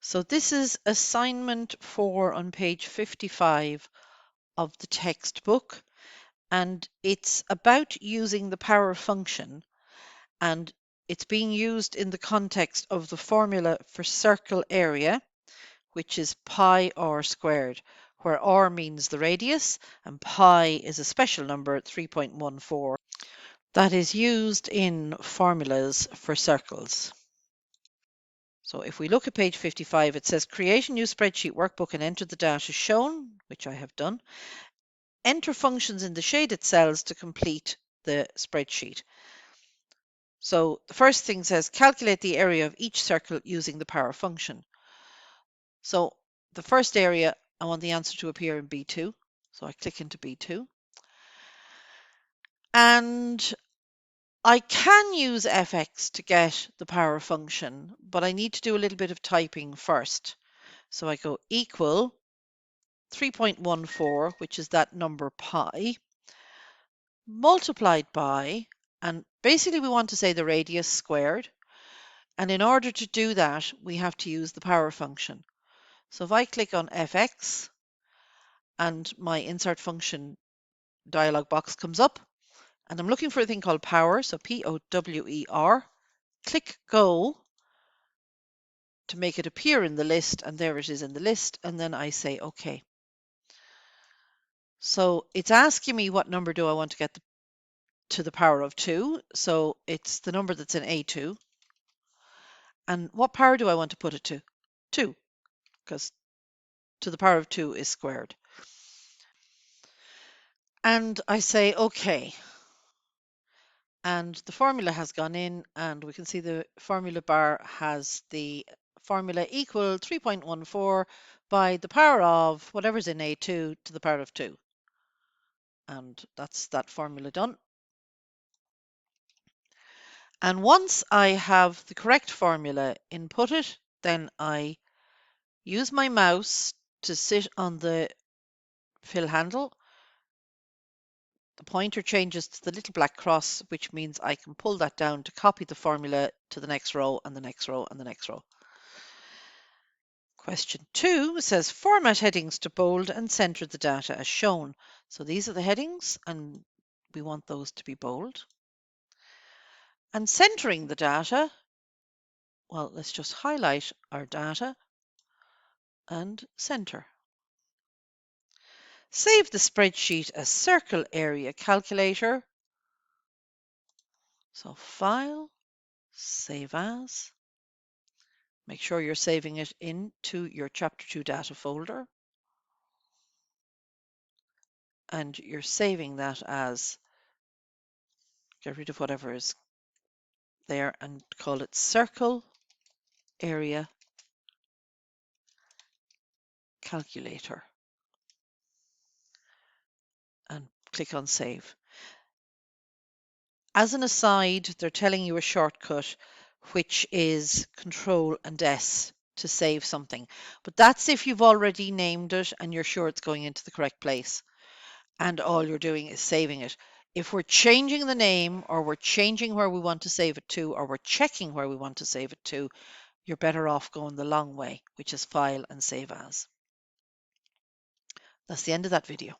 So this is assignment 4 on page 55 of the textbook, and it's about using the power function, and it's being used in the context of the formula for circle area, which is pi r squared, where r means the radius and pi is a special number, 3.14, that is used in formulas for circles. So if we look at page 55, it says create a new spreadsheet workbook and enter the data shown, which I have done. Enter functions in the shaded cells to complete the spreadsheet. So the first thing says calculate the area of each circle using the power function. So the first area, I want the answer to appear in B2. So I click into B2. And I can use fx to get the power function, but I need to do a little bit of typing first. So I go equal 3.14, which is that number pi, multiplied by, and basically we want to say the radius squared. And in order to do that, we have to use the power function. So if I click on fx and my insert function dialog box comes up, and I'm looking for a thing called power, so P-O-W-E-R, click go to make it appear in the list, and there it is in the list, and then I say OK. So it's asking me what number do I want to get to the power of 2, so it's the number that's in A2. And what power do I want to put it to? 2, because to the power of 2 is squared. And I say OK. And the formula has gone in, and we can see the formula bar has the formula equal 3.14 by the power of whatever's in A2 to the power of 2. And that's that formula done. And once I have the correct formula inputted, then I use my mouse to sit on the fill handle. The pointer changes to the little black cross, which means I can pull that down to copy the formula to the next row and the next row and the next row. Question 2 says format headings to bold and center the data as shown. So these are the headings and we want those to be bold. And centering the data, well, let's just highlight our data and center. Save the spreadsheet as circle area calculator. So file, save as. Make sure you're saving it into your chapter 2 data folder. And you're saving that as, get rid of whatever is there and call it circle area calculator. And click on save. As an aside, they're telling you a shortcut, which is Control and S to save something. But that's if you've already named it and you're sure it's going into the correct place. And all you're doing is saving it. If we're changing the name, or we're changing where we want to save it to, or we're checking where we want to save it to, you're better off going the long way, which is file and save as. That's the end of that video.